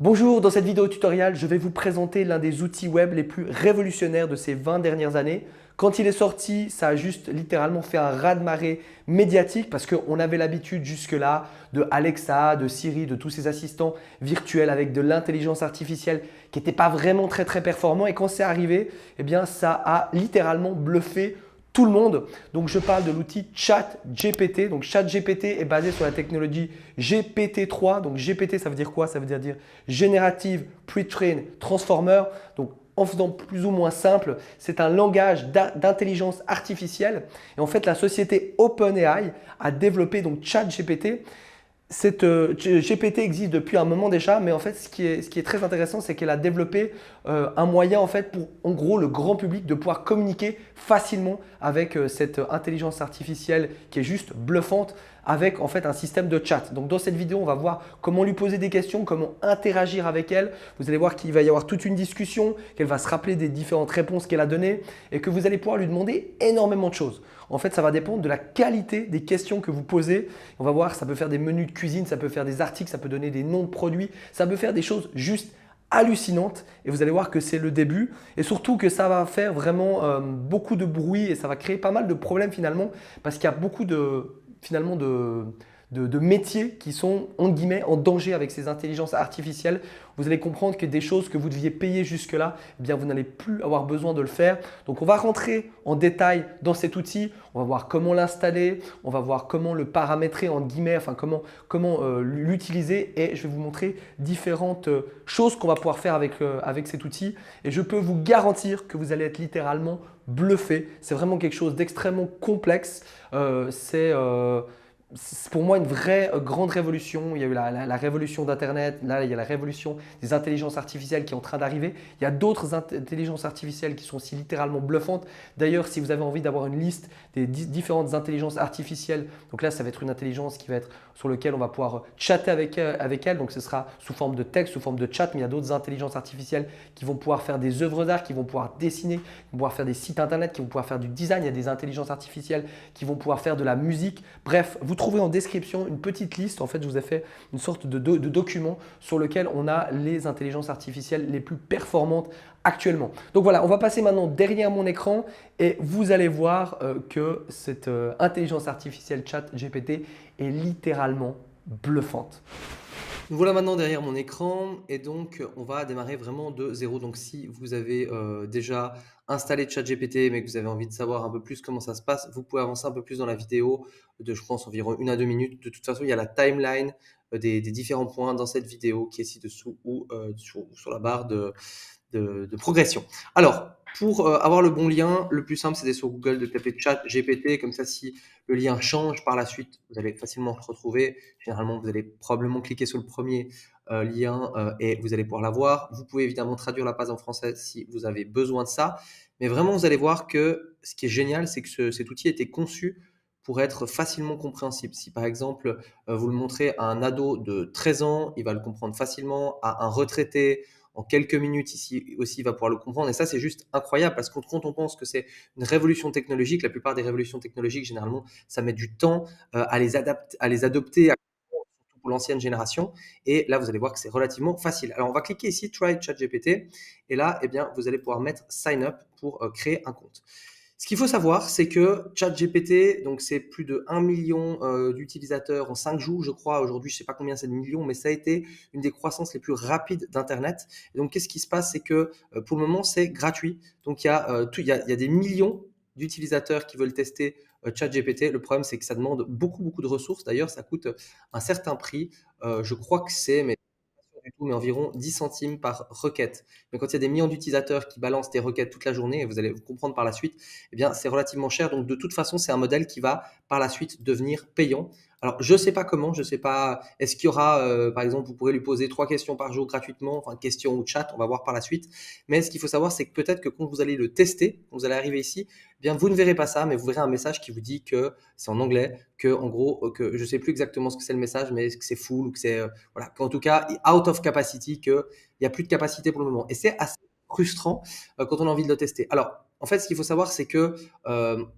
Bonjour, dans cette vidéo tutoriel, je vais vous présenter l'un des outils web les plus révolutionnaires de ces 20 dernières années. Quand il est sorti, ça a juste littéralement fait un raz-de-marée médiatique parce qu'on avait l'habitude jusque-là de Alexa, de Siri, de tous ces assistants virtuels avec de l'intelligence artificielle qui n'était pas vraiment très performant. Et quand c'est arrivé, eh bien, ça a littéralement bluffé tout le monde. Donc, je parle de l'outil ChatGPT. Donc, ChatGPT est basé sur la technologie GPT-3. Donc, GPT, ça veut dire quoi? Ça veut dire Generative Pre-trained Transformer. Donc, en faisant plus ou moins simple, c'est un langage d'intelligence artificielle. Et en fait, la société OpenAI a développé donc ChatGPT. Cette GPT existe depuis un moment déjà, mais en fait, ce qui est très intéressant, c'est qu'elle a développé un moyen en fait pour, en gros, le grand public de pouvoir communiquer facilement avec cette intelligence artificielle qui est juste bluffante, avec en fait un système de chat. Donc, dans cette vidéo, on va voir comment lui poser des questions, comment interagir avec elle. Vous allez voir qu'il va y avoir toute une discussion, qu'elle va se rappeler des différentes réponses qu'elle a données et que vous allez pouvoir lui demander énormément de choses. En fait, ça va dépendre de la qualité des questions que vous posez. On va voir, ça peut faire des menus de cuisine, ça peut faire des articles, ça peut donner des noms de produits, ça peut faire des choses juste hallucinantes. Et vous allez voir que c'est le début. Et surtout que ça va faire vraiment beaucoup de bruit et ça va créer pas mal de problèmes finalement parce qu'il y a beaucoup de métiers qui sont en guillemets en danger avec ces intelligences artificielles. Vous allez comprendre que des choses que vous deviez payer jusque-là, eh bien vous n'allez plus avoir besoin de le faire. Donc on va rentrer en détail dans cet outil, on va voir comment l'installer, on va voir comment le paramétrer en guillemets, enfin comment l'utiliser et je vais vous montrer différentes choses qu'on va pouvoir faire avec cet outil. Et je peux vous garantir que vous allez être littéralement bluffé. C'est vraiment quelque chose d'extrêmement complexe. C'est pour moi une vraie grande révolution. Il y a eu la révolution d'Internet, là il y a la révolution des intelligences artificielles qui est en train d'arriver. Il y a d'autres intelligences artificielles qui sont aussi littéralement bluffantes. D'ailleurs, si vous avez envie d'avoir une liste des différentes intelligences artificielles, donc là ça va être une intelligence qui va être sur laquelle on va pouvoir chatter avec elle. Donc ce sera sous forme de texte, sous forme de chat, mais il y a d'autres intelligences artificielles qui vont pouvoir faire des œuvres d'art, qui vont pouvoir dessiner, qui vont pouvoir faire des sites internet, qui vont pouvoir faire du design. Il y a des intelligences artificielles qui vont pouvoir faire de la musique. Bref, vous trouverez en description une petite liste. En fait, je vous ai fait une sorte de document sur lequel on a les intelligences artificielles les plus performantes actuellement. Donc voilà, on va passer maintenant derrière mon écran et vous allez voir que cette intelligence artificielle ChatGPT est littéralement bluffante. Nous voilà maintenant derrière mon écran et donc on va démarrer vraiment de zéro. Donc si vous avez déjà installé ChatGPT mais que vous avez envie de savoir un peu plus comment ça se passe, vous pouvez avancer un peu plus dans la vidéo de je pense environ 1 à 2 minutes. De toute façon, il y a la timeline des différents points dans cette vidéo qui est ci-dessous ou sur la barre de progression. Alors, pour avoir le bon lien, le plus simple, c'est d'aller sur Google, de taper chat GPT. Comme ça, si le lien change par la suite, vous allez facilement le retrouver. Généralement, vous allez probablement cliquer sur le premier lien et vous allez pouvoir l'avoir. Vous pouvez évidemment traduire la page en français si vous avez besoin de ça. Mais vraiment, vous allez voir que ce qui est génial, c'est que cet outil a été conçu pour être facilement compréhensible. Si par exemple, vous le montrez à un ado de 13 ans, il va le comprendre facilement, à un retraité, en quelques minutes ici aussi, il va pouvoir le comprendre. Et ça, c'est juste incroyable parce que quand on pense que c'est une révolution technologique, la plupart des révolutions technologiques, généralement, ça met du temps à les adopter, surtout pour l'ancienne génération. Et là, vous allez voir que c'est relativement facile. Alors, on va cliquer ici, Try ChatGPT. Et là, eh bien, vous allez pouvoir mettre Sign Up pour créer un compte. Ce qu'il faut savoir, c'est que ChatGPT, donc c'est plus de 1 million d'utilisateurs en 5 jours, je crois. Aujourd'hui, je ne sais pas combien c'est de millions, mais ça a été une des croissances les plus rapides d'Internet. Et donc, qu'est-ce qui se passe? C'est que pour le moment, c'est gratuit. Donc, il y a des millions d'utilisateurs qui veulent tester ChatGPT. Le problème, c'est que ça demande beaucoup de ressources. D'ailleurs, ça coûte un certain prix. Je crois que c'est, mais du tout, mais environ 10 centimes par requête. Mais quand il y a des millions d'utilisateurs qui balancent des requêtes toute la journée, et vous allez comprendre par la suite, eh bien, c'est relativement cher. Donc, de toute façon, c'est un modèle qui va par la suite devenir payant. Alors, je ne sais pas comment, je ne sais pas, est-ce qu'il y aura, par exemple, vous pourrez lui poser 3 questions par jour gratuitement, enfin, questions ou chat, on va voir par la suite. Mais ce qu'il faut savoir, c'est que peut-être que quand vous allez le tester, quand vous allez arriver ici, eh bien, vous ne verrez pas ça, mais vous verrez un message qui vous dit que c'est en anglais, que, en gros, que je ne sais plus exactement ce que c'est le message, mais que c'est full ou que c'est, voilà, qu'en tout cas, out of capacity, qu'il n'y a plus de capacité pour le moment. Et c'est assez frustrant quand on a envie de le tester. Alors, En fait, ce qu'il faut savoir, c'est que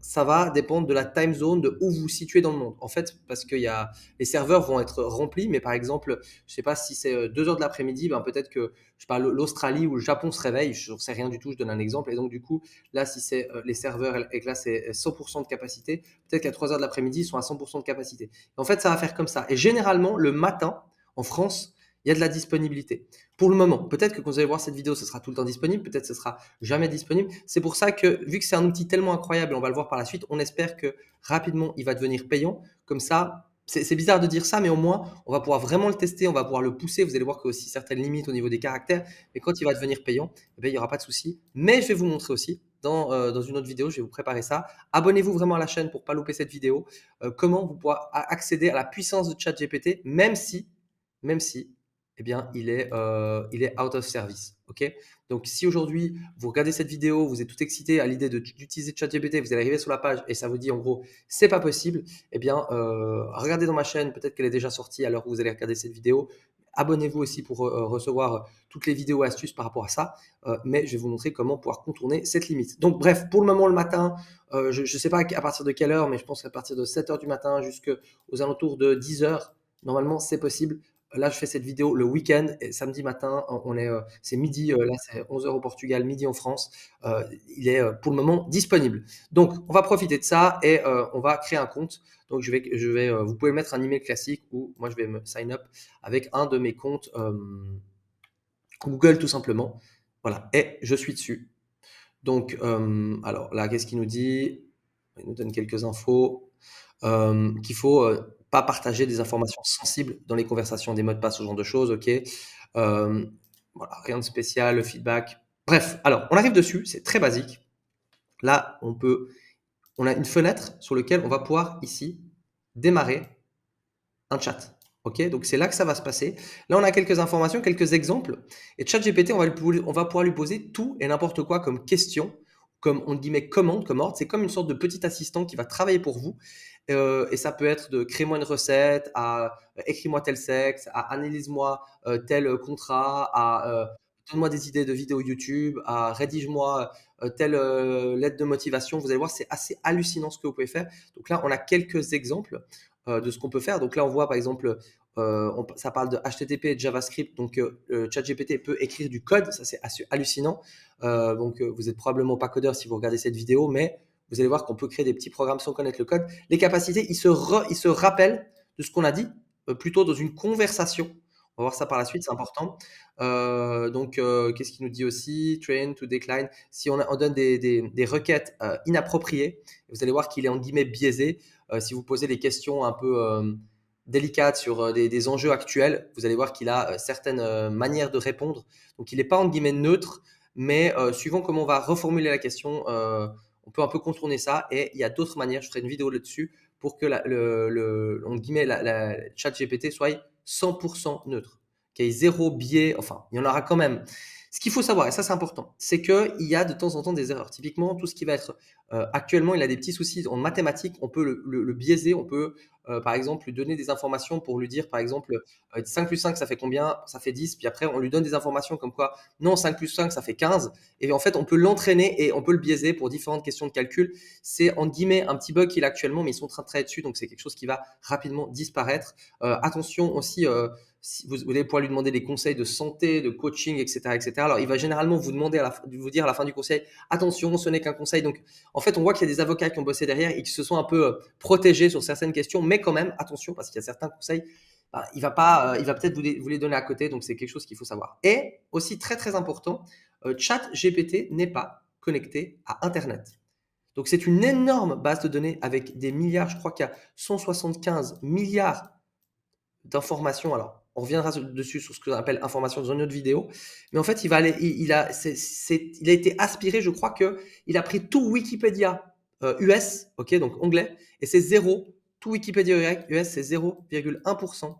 ça va dépendre de la time zone, de où vous vous situez dans le monde. En fait, parce que les serveurs vont être remplis, mais par exemple, je ne sais pas si c'est 2 heures de l'après-midi, ben peut-être que je sais pas, l'Australie ou le Japon se réveille, je ne sais rien du tout, je donne un exemple. Et donc, du coup, là, si c'est les serveurs et que là, c'est 100% de capacité, peut-être qu'à 3 heures de l'après-midi, ils sont à 100% de capacité. Et en fait, ça va faire comme ça. Et généralement, le matin, en France, il y a de la disponibilité. Pour le moment, peut-être que quand vous allez voir cette vidéo, ce sera tout le temps disponible, peut-être que ce sera jamais disponible. C'est pour ça que, vu que c'est un outil tellement incroyable, et on va le voir par la suite, on espère que rapidement, il va devenir payant. Comme ça, c'est bizarre de dire ça, mais au moins, on va pouvoir vraiment le tester, on va pouvoir le pousser. Vous allez voir qu'il y a aussi certaines limites au niveau des caractères, mais quand il va devenir payant, eh bien, il n'y aura pas de souci. Mais je vais vous montrer aussi, dans une autre vidéo, je vais vous préparer ça. Abonnez-vous vraiment à la chaîne pour ne pas louper cette vidéo. Comment vous pourrez accéder à la puissance de ChatGPT, même si eh bien, il est out of service. Ok. Donc, si aujourd'hui, vous regardez cette vidéo, vous êtes tout excité à l'idée d'utiliser ChatGPT, vous allez arriver sur la page et ça vous dit en gros, c'est pas possible, eh bien, regardez dans ma chaîne, peut-être qu'elle est déjà sortie à l'heure où vous allez regarder cette vidéo. Abonnez-vous aussi pour recevoir toutes les vidéos et astuces par rapport à ça. Mais je vais vous montrer comment pouvoir contourner cette limite. Donc, bref, pour le moment, le matin, je ne sais pas à partir de quelle heure, mais je pense qu'à partir de 7 heures du matin jusqu'aux alentours de 10 heures, normalement, c'est possible. Là, je fais cette vidéo le week-end et samedi matin, c'est midi, là, c'est 11 heures au Portugal, midi en France. Il est pour le moment disponible. Donc, on va profiter de ça et on va créer un compte. Donc, vous pouvez mettre un email classique ou moi, je vais me sign up avec un de mes comptes Google tout simplement. Voilà, et je suis dessus. Donc, alors là, qu'est-ce qu'il nous dit? Il nous donne quelques infos. Qu'il faut pas partager des informations sensibles dans les conversations, des mots de passe, ce genre de choses, ok. Voilà, rien de spécial, le feedback. Bref, alors on arrive dessus, c'est très basique. Là, on a une fenêtre sur laquelle on va pouvoir ici démarrer un chat. Ok, donc c'est là que ça va se passer. Là, on a quelques informations, quelques exemples. Et ChatGPT, on va pouvoir lui poser tout et n'importe quoi comme question, comme on dit, commande, comme ordre. C'est comme une sorte de petit assistant qui va travailler pour vous. Et ça peut être de crée-moi une recette, à écris-moi tel sexe, à analyse-moi tel contrat, à donne-moi des idées de vidéos YouTube, à rédige-moi telle lettre de motivation. Vous allez voir, c'est assez hallucinant ce que vous pouvez faire. Donc là, on a quelques exemples de ce qu'on peut faire. Donc là, on voit par exemple, ça parle de HTTP et de JavaScript. Donc ChatGPT peut écrire du code, ça c'est assez hallucinant. Donc vous êtes probablement pas codeur si vous regardez cette vidéo, mais vous allez voir qu'on peut créer des petits programmes sans connaître le code. Les capacités, ils se rappellent de ce qu'on a dit, plutôt dans une conversation. On va voir ça par la suite, c'est important. Donc, qu'est-ce qu'il nous dit aussi? Train to decline. Si on donne des requêtes inappropriées, vous allez voir qu'il est en guillemets biaisé. Si vous posez des questions un peu délicates sur des enjeux actuels, vous allez voir qu'il a certaines manières de répondre. Donc, il n'est pas en guillemets neutre, mais suivant comment on va reformuler la question, on peut un peu contourner ça. Et il y a d'autres manières, je ferai une vidéo là-dessus, pour que en guillemets, la chat GPT soit 100% neutre, qu'il y ait zéro biais, enfin, il y en aura quand même. Ce qu'il faut savoir, et ça c'est important, c'est qu'il y a de temps en temps des erreurs. Typiquement, tout ce qui va être actuellement, il a des petits soucis en mathématiques, on peut le biaiser, on peut par exemple lui donner des informations pour lui dire par exemple 5 plus 5 ça fait combien? Ça fait 10, puis après on lui donne des informations comme quoi non 5 plus 5 ça fait 15, et en fait on peut l'entraîner et on peut le biaiser pour différentes questions de calcul. C'est en guillemets un petit bug qu'il a actuellement, mais ils sont en train de travailler dessus, donc c'est quelque chose qui va rapidement disparaître. Attention aussi, si vous allez pouvoir lui demander des conseils de santé, de coaching, etc., etc. Alors, il va généralement vous demander vous dire à la fin du conseil, attention, ce n'est qu'un conseil. Donc, en fait, on voit qu'il y a des avocats qui ont bossé derrière et qui se sont un peu protégés sur certaines questions, mais quand même, attention, parce qu'il y a certains conseils, il va peut-être vous les donner à côté, donc c'est quelque chose qu'il faut savoir. Et aussi très très important, ChatGPT n'est pas connecté à Internet. Donc, c'est une énorme base de données avec des milliards, je crois qu'il y a 175 milliards d'informations. Alors, on reviendra dessus sur ce que l'on appelle information dans une autre vidéo. Mais en fait, il a été aspiré, je crois qu'il a pris tout Wikipédia US, ok, donc anglais, et c'est zéro. Tout Wikipédia US, c'est 0,1%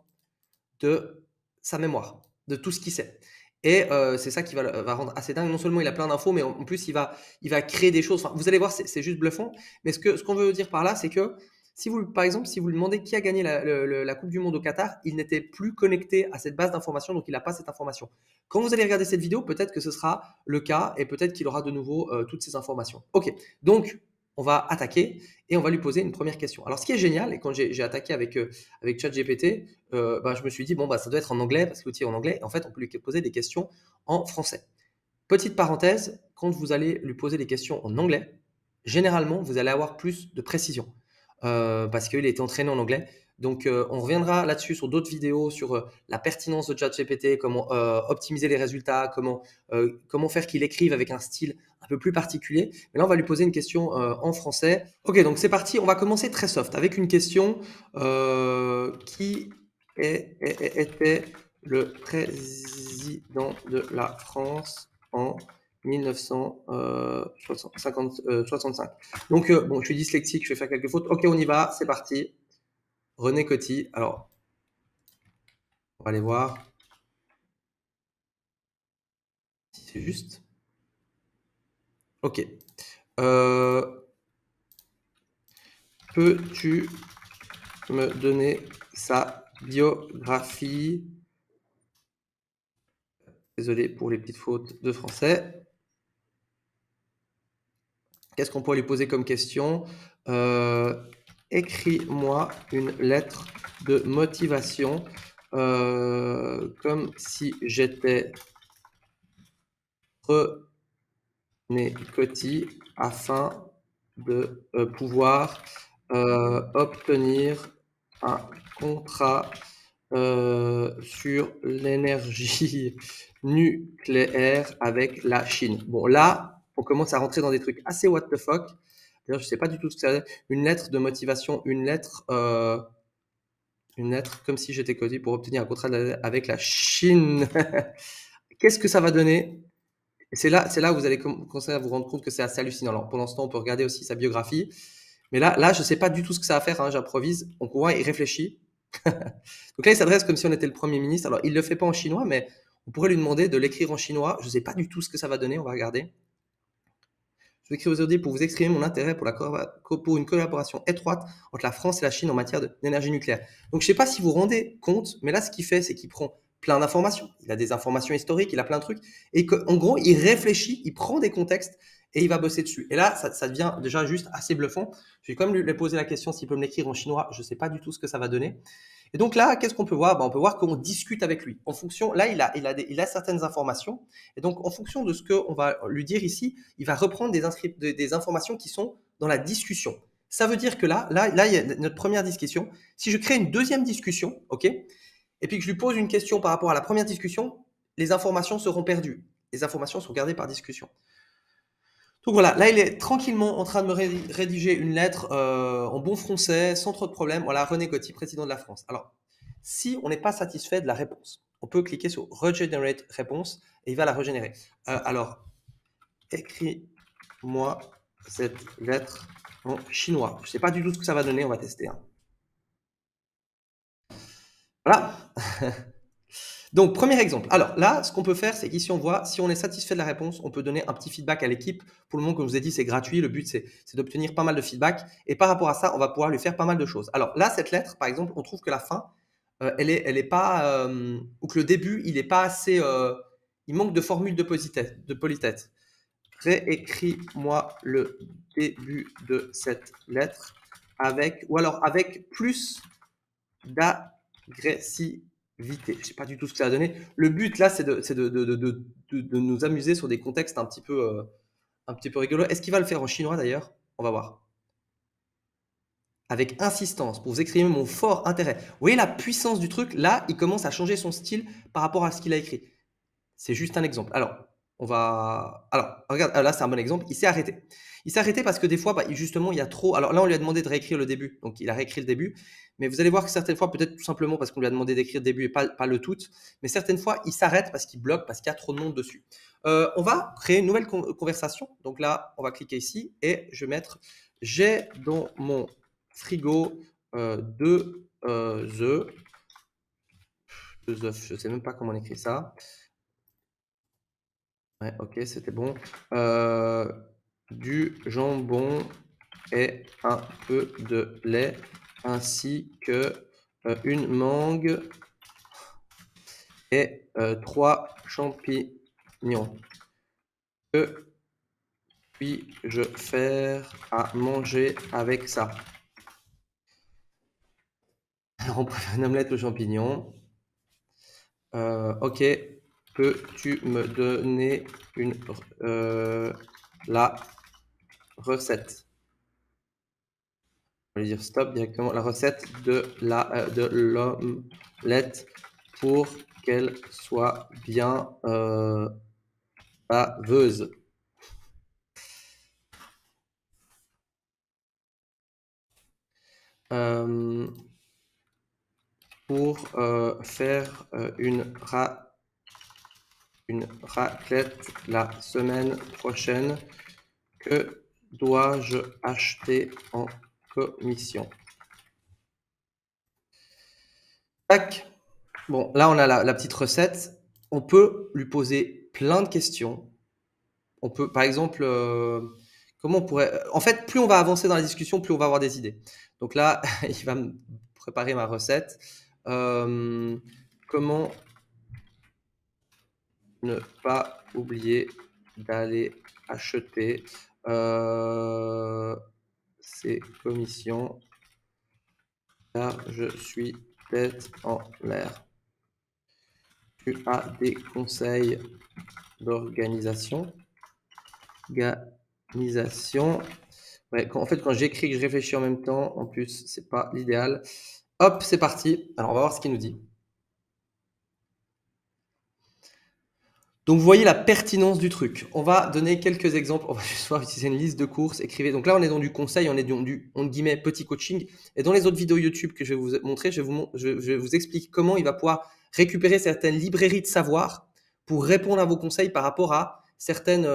de sa mémoire, de tout ce qu'il sait. Et c'est ça qui va rendre assez dingue. Non seulement il a plein d'infos, mais en plus il va créer des choses. Enfin, vous allez voir, c'est juste bluffant. Mais ce qu'on veut dire par là, c'est que Si vous, par exemple, si vous lui demandez qui a gagné la Coupe du Monde au Qatar, il n'était plus connecté à cette base d'informations, donc il n'a pas cette information. Quand vous allez regarder cette vidéo, peut-être que ce sera le cas et peut-être qu'il aura de nouveau toutes ces informations. Ok, donc on va attaquer et on va lui poser une première question. Alors, ce qui est génial, et quand j'ai attaqué avec ChatGPT, je me suis dit, bon, ça doit être en anglais parce que l'outil est en anglais. Et en fait, on peut lui poser des questions en français. Petite parenthèse, quand vous allez lui poser des questions en anglais, généralement, vous allez avoir plus de précision parce qu'il a été entraîné en anglais. Donc, on reviendra là-dessus sur d'autres vidéos sur la pertinence de ChatGPT, comment optimiser les résultats, comment faire qu'il écrive avec un style un peu plus particulier. Mais là, on va lui poser une question en français. Ok, donc c'est parti. On va commencer très soft avec une question qui était le président de la France en 1965. Donc, bon, je suis dyslexique, je vais faire quelques fautes. Ok, on y va, c'est parti. René Coty. Alors, on va aller voir si c'est juste. Ok. Peux-tu me donner sa biographie? Désolé pour les petites fautes de français. Qu'est-ce qu'on pourrait lui poser comme question? Écris-moi une lettre de motivation comme si j'étais René Coty afin de pouvoir obtenir un contrat sur l'énergie nucléaire avec la Chine. Bon, là, on commence à rentrer dans des trucs assez what the fuck. D'ailleurs, je sais pas du tout ce que ça veut dire. Une lettre de motivation, une lettre comme si j'étais Coty pour obtenir un contrat avec la Chine. Qu'est-ce que ça va donner? Et c'est là où vous allez commencer à vous rendre compte que c'est assez hallucinant. Alors, pendant ce temps, on peut regarder aussi sa biographie. Mais là, je ne sais pas du tout ce que ça va faire, hein, j'improvise. On voit, il réfléchit. Donc là, il s'adresse comme si on était le Premier ministre. Alors, il ne le fait pas en chinois, mais on pourrait lui demander de l'écrire en chinois. Je ne sais pas du tout ce que ça va donner, on va regarder. Je vais écrire aujourd'hui pour vous exprimer mon intérêt pour une collaboration étroite entre la France et la Chine en matière d'énergie nucléaire. Donc, je ne sais pas si vous vous rendez compte, mais là, ce qu'il fait, c'est qu'il prend plein d'informations. Il a des informations historiques, il a plein de trucs. Et qu'en gros, il réfléchit, il prend des contextes et il va bosser dessus. Et là, ça devient déjà juste assez bluffant. Je vais quand même lui poser la question s'il peut me l'écrire en chinois. Je ne sais pas du tout ce que ça va donner. Et donc là, qu'est-ce qu'on peut voir? On peut voir qu'on discute avec lui. En fonction, là, il a certaines informations. Et donc, en fonction de ce qu'on va lui dire ici, il va reprendre des informations qui sont dans la discussion. Ça veut dire que là, il y a notre première discussion. Si je crée une deuxième discussion, ok, et puis que je lui pose une question par rapport à la première discussion, les informations seront perdues. Les informations sont gardées par discussion. Donc voilà, là il est tranquillement en train de me rédiger une lettre en bon français, sans trop de problèmes. Voilà, René Coty, président de la France. Alors, si on n'est pas satisfait de la réponse, on peut cliquer sur Regenerate réponse et il va la régénérer. Alors, écris-moi cette lettre en chinois. Je ne sais pas du tout ce que ça va donner, on va tester. Hein. Voilà. Donc, premier exemple. Alors là, ce qu'on peut faire, c'est qu'ici, on voit, si on est satisfait de la réponse, on peut donner un petit feedback à l'équipe. Pour le moment, comme je vous ai dit, c'est gratuit. Le but, c'est d'obtenir pas mal de feedback. Et par rapport à ça, on va pouvoir lui faire pas mal de choses. Alors là, cette lettre, par exemple, on trouve que la fin, elle est pas, ou que le début, il n'est pas assez, il manque de formules de politesse. Réécris-moi le début de cette lettre ou alors avec plus d'agressivité. Je ne sais pas du tout ce que ça a donné. Le but là, c'est de nous amuser sur des contextes un petit peu rigolos. Est-ce qu'il va le faire en chinois d'ailleurs? On va voir. Avec insistance, pour vous exprimer mon fort intérêt. Vous voyez la puissance du truc? Là, il commence à changer son style par rapport à ce qu'il a écrit. C'est juste un exemple. Alors, regarde, là, c'est un bon exemple. Il s'est arrêté. Il s'est arrêté parce que des fois, justement, il y a trop. Alors là, on lui a demandé de réécrire le début. Donc, il a réécrit le début. Mais vous allez voir que certaines fois, peut-être tout simplement parce qu'on lui a demandé d'écrire le début et pas le tout. Mais certaines fois, il s'arrête parce qu'il bloque, parce qu'il y a trop de monde dessus. On va créer une nouvelle conversation. Donc là, on va cliquer ici et je vais mettre j'ai dans mon frigo deux œufs. Deux œufs, je ne sais même pas comment on écrit ça. Ouais, ok, c'était bon. Du jambon et un peu de lait, ainsi que une mangue et 3 champignons. Que puis-je faire à manger avec ça? Alors, on préfère une omelette aux champignons. OK. Peux-tu me donner la recette? Je vais dire stop directement. La recette de l'omelette pour qu'elle soit bien baveuse. Euh, pour faire une raclette la semaine prochaine, que dois-je acheter en commission? Tac. Bon, là, on a la petite recette. On peut lui poser plein de questions. On peut, par exemple, comment on pourrait. En fait, plus on va avancer dans la discussion, plus on va avoir des idées. Donc là, il va me préparer ma recette. Comment ne pas oublier d'aller acheter ses commissions, car je suis tête en l'air. Tu as des conseils d'organisation? Organisation. Ouais, en fait, quand j'écris, que je réfléchis en même temps, en plus, c'est pas l'idéal. Hop, c'est parti. Alors, on va voir ce qu'il nous dit. Donc, vous voyez la pertinence du truc. On va donner quelques exemples. On va juste voir utiliser une liste de courses. Écrivez. Donc là, on est dans du conseil, on est dans du, entre guillemets, petit coaching. Et dans les autres vidéos YouTube que je vais vous montrer, je vais vous expliquer comment il va pouvoir récupérer certaines librairies de savoir pour répondre à vos conseils par rapport à certaines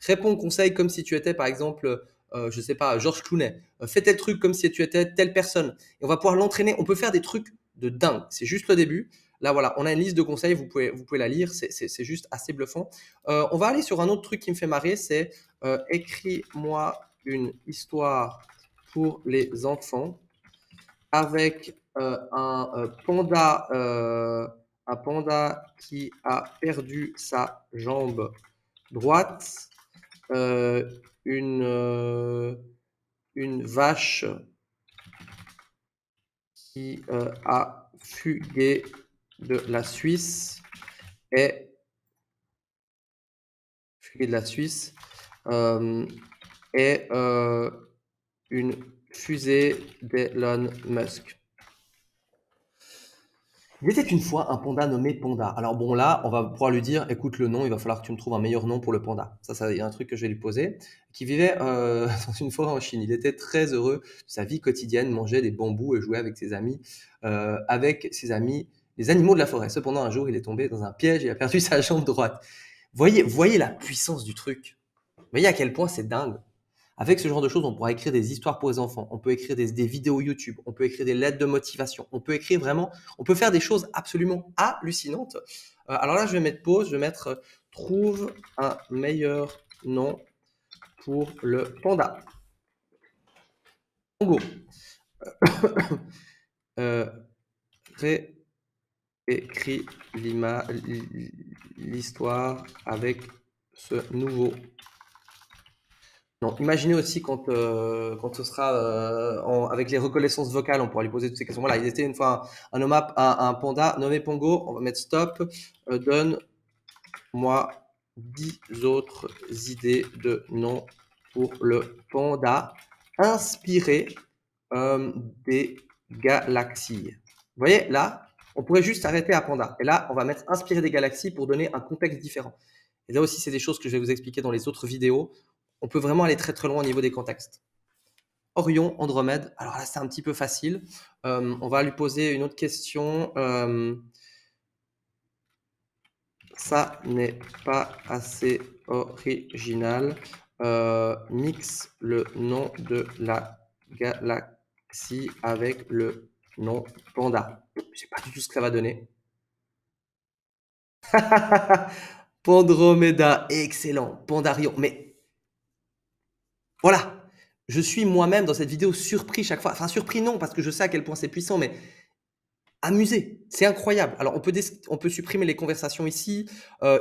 répondre conseils comme si tu étais, par exemple, je sais pas, Georges Clooney. Fais tel truc comme si tu étais telle personne. Et on va pouvoir l'entraîner. On peut faire des trucs de dingue. C'est juste le début. Là, voilà, on a une liste de conseils, vous pouvez la lire, c'est juste assez bluffant. On va aller sur un autre truc qui me fait marrer, c'est écris-moi une histoire pour les enfants avec un panda qui a perdu sa jambe droite, euh, une, euh, une vache qui a fugué de la Suisse et de la Suisse euh, et une fusée d'Elon Musk. Il était une fois un panda nommé Panda. Alors bon, là, on va pouvoir lui dire, écoute le nom, il va falloir que tu me trouves un meilleur nom pour le panda. Ça, il y a un truc que je vais lui poser. Qui vivait dans une forêt en Chine. Il était très heureux de sa vie quotidienne, mangeait des bambous et jouait avec ses amis, les animaux de la forêt. Cependant, un jour, il est tombé dans un piège et a perdu sa jambe droite. Voyez la puissance du truc. Voyez à quel point c'est dingue. Avec ce genre de choses, on pourra écrire des histoires pour les enfants, on peut écrire des vidéos YouTube, on peut écrire des lettres de motivation, on peut écrire vraiment, on peut faire des choses absolument hallucinantes. Alors là, je vais mettre pause, je vais mettre trouve un meilleur nom pour le panda. Congo. Réécris l'histoire avec ce nouveau. Non, imaginez aussi quand ce sera avec les reconnaissances vocales, on pourra lui poser toutes ces questions. Voilà, il était une fois un panda nommé Pongo. On va mettre stop. Donne-moi 10 autres idées de noms pour le panda inspiré des galaxies. Vous voyez, là, on pourrait juste arrêter à panda. Et là, on va mettre inspiré des galaxies pour donner un contexte différent. Et là aussi, c'est des choses que je vais vous expliquer dans les autres vidéos. On peut vraiment aller très très loin au niveau des contextes. Orion, Andromède. Alors là, c'est un petit peu facile. On va lui poser une autre question. Ça n'est pas assez original. Mixe le nom de la galaxie avec le nom panda. Je sais pas du tout ce que ça va donner. Pandromeda, excellent. Pandarion. Mais voilà, je suis moi-même dans cette vidéo surpris chaque fois. Enfin surpris non, parce que je sais à quel point c'est puissant, mais amusé. C'est incroyable. Alors on peut supprimer les conversations ici.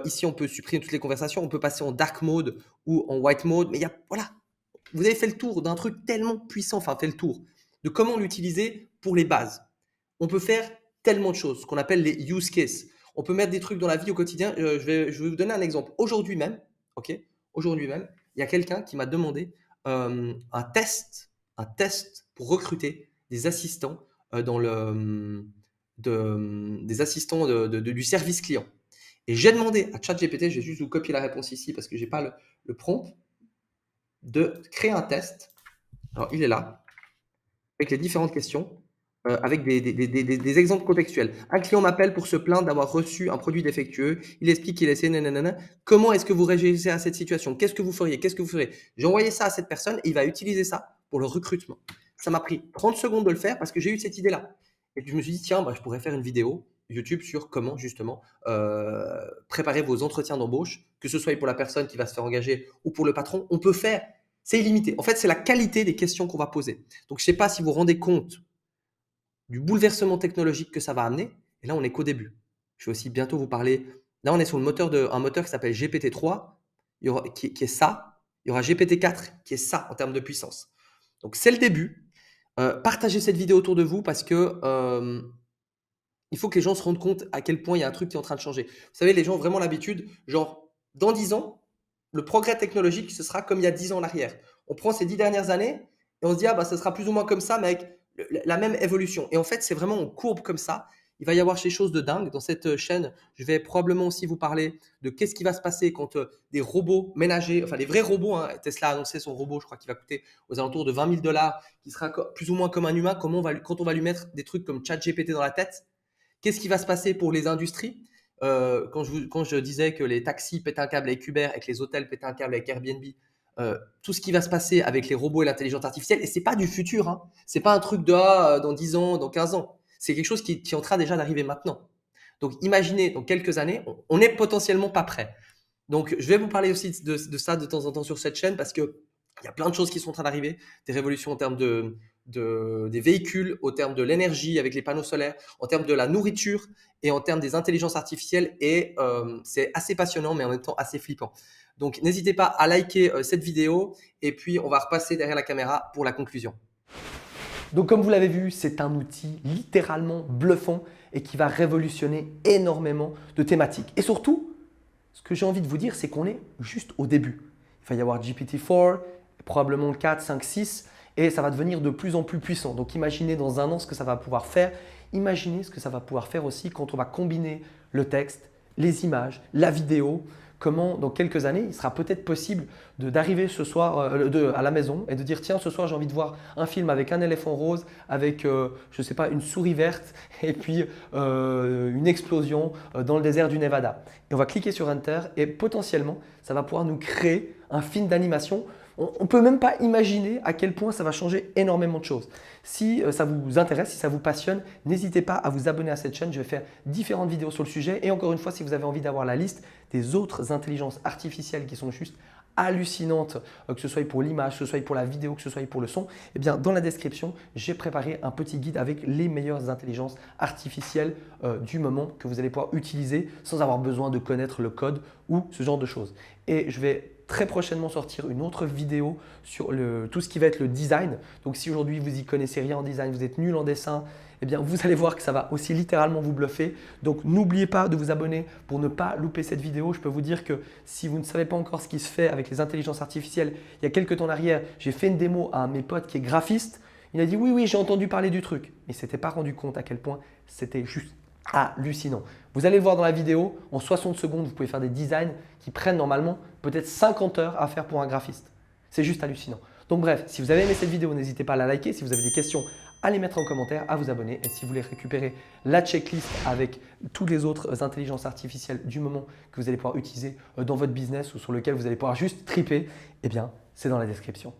Ici, on peut supprimer toutes les conversations. On peut passer en dark mode ou en white mode. Mais il y a voilà, vous avez fait le tour d'un truc tellement puissant, enfin fait le tour de comment l'utiliser pour les bases. On peut faire tellement de choses, ce qu'on appelle les use cases. On peut mettre des trucs dans la vie au quotidien. Je vais vous donner un exemple. Aujourd'hui même, ok, aujourd'hui même, il y a quelqu'un qui m'a demandé un test pour recruter des assistants dans des assistants du service client. Et j'ai demandé à ChatGPT, je vais juste vous copier la réponse ici parce que j'ai pas le prompt, de créer un test. Alors, il est là, avec les différentes questions, avec des exemples contextuels. Un client m'appelle pour se plaindre d'avoir reçu un produit défectueux. Il explique qu'il essaie, nanana. Comment est-ce que vous réagissez à cette situation? Qu'est-ce que vous feriez? Qu'est-ce que vous ferez? J'ai envoyé ça à cette personne et il va utiliser ça pour le recrutement. Ça m'a pris 30 secondes de le faire parce que j'ai eu cette idée-là. Et puis je me suis dit, tiens, bah, je pourrais faire une vidéo YouTube sur comment justement préparer vos entretiens d'embauche, que ce soit pour la personne qui va se faire engager ou pour le patron. On peut faire, c'est illimité. En fait, c'est la qualité des questions qu'on va poser. Donc, je ne sais pas si vous vous rendez compte du bouleversement technologique que ça va amener. Et là, on n'est qu'au début. Je vais aussi bientôt vous parler. Là, on est sur un moteur qui s'appelle GPT-3, qui est ça. Il y aura GPT-4 qui est ça en termes de puissance. Donc, c'est le début. Partagez cette vidéo autour de vous parce que il faut que les gens se rendent compte à quel point il y a un truc qui est en train de changer. Vous savez, les gens ont vraiment l'habitude, genre, dans 10 ans, le progrès technologique, ce sera comme il y a 10 ans en arrière. On prend ces 10 dernières années et on se dit, ah bah, ce sera plus ou moins comme ça, mais avec la même évolution. Et en fait, c'est vraiment en courbe comme ça. Il va y avoir ces choses de dingue. Dans cette chaîne, je vais probablement aussi vous parler de qu'est-ce qui va se passer quand des robots ménagers, enfin les vrais robots, hein, Tesla a annoncé son robot, je crois qu'il va coûter aux alentours de 20 000 $, qui sera plus ou moins comme un humain, quand on va lui mettre des trucs comme ChatGPT dans la tête. Qu'est-ce qui va se passer pour les industries? Quand je disais que les taxis pétaient un câble avec Uber et que les hôtels pétaient un câble avec Airbnb, tout ce qui va se passer avec les robots et l'intelligence artificielle, et c'est pas du futur, hein. C'est pas un truc dans 10 ans, dans 15 ans. C'est quelque chose qui est en train déjà d'arriver maintenant. Donc imaginez, dans quelques années, on n'est potentiellement pas prêt. Donc je vais vous parler aussi de ça de temps en temps sur cette chaîne parce que il y a plein de choses qui sont en train d'arriver, des révolutions en termes des véhicules, au terme de l'énergie avec les panneaux solaires, en termes de la nourriture et en termes des intelligences artificielles. Et c'est assez passionnant, mais en même temps assez flippant. Donc n'hésitez pas à liker cette vidéo et puis on va repasser derrière la caméra pour la conclusion. Donc comme vous l'avez vu, c'est un outil littéralement bluffant et qui va révolutionner énormément de thématiques. Et surtout, ce que j'ai envie de vous dire, c'est qu'on est juste au début. Il va y avoir GPT-4, probablement 4, 5, 6 et ça va devenir de plus en plus puissant. Donc imaginez dans un an ce que ça va pouvoir faire. Imaginez ce que ça va pouvoir faire aussi quand on va combiner le texte, les images, la vidéo. Comment dans quelques années, il sera peut-être possible d'arriver ce soir à la maison et de dire tiens, ce soir j'ai envie de voir un film avec un éléphant rose, avec je ne sais pas, une souris verte et puis une explosion dans le désert du Nevada. Et on va cliquer sur Enter et potentiellement, ça va pouvoir nous créer un film d'animation. On ne peut même pas imaginer à quel point ça va changer énormément de choses. Si ça vous intéresse, si ça vous passionne, n'hésitez pas à vous abonner à cette chaîne. Je vais faire différentes vidéos sur le sujet. Et encore une fois, si vous avez envie d'avoir la liste des autres intelligences artificielles qui sont juste hallucinantes, que ce soit pour l'image, que ce soit pour la vidéo, que ce soit pour le son, eh bien, dans la description, j'ai préparé un petit guide avec les meilleures intelligences artificielles du moment que vous allez pouvoir utiliser sans avoir besoin de connaître le code ou ce genre de choses. Et je vais très prochainement sortir une autre vidéo sur tout ce qui va être le design. Donc si aujourd'hui vous n'y connaissez rien en design, vous êtes nul en dessin, eh bien vous allez voir que ça va aussi littéralement vous bluffer. Donc n'oubliez pas de vous abonner pour ne pas louper cette vidéo. Je peux vous dire que si vous ne savez pas encore ce qui se fait avec les intelligences artificielles, il y a quelques temps en arrière, j'ai fait une démo à un de mes potes qui est graphiste. Il a dit oui, j'ai entendu parler du truc. Mais il ne s'était pas rendu compte à quel point c'était juste hallucinant. Vous allez le voir dans la vidéo, en 60 secondes, vous pouvez faire des designs qui prennent normalement peut-être 50 heures à faire pour un graphiste. C'est juste hallucinant. Donc bref, si vous avez aimé cette vidéo, n'hésitez pas à la liker. Si vous avez des questions, à les mettre en commentaire, à vous abonner. Et si vous voulez récupérer la checklist avec toutes les autres intelligences artificielles du moment que vous allez pouvoir utiliser dans votre business ou sur lequel vous allez pouvoir juste triper, eh bien, c'est dans la description.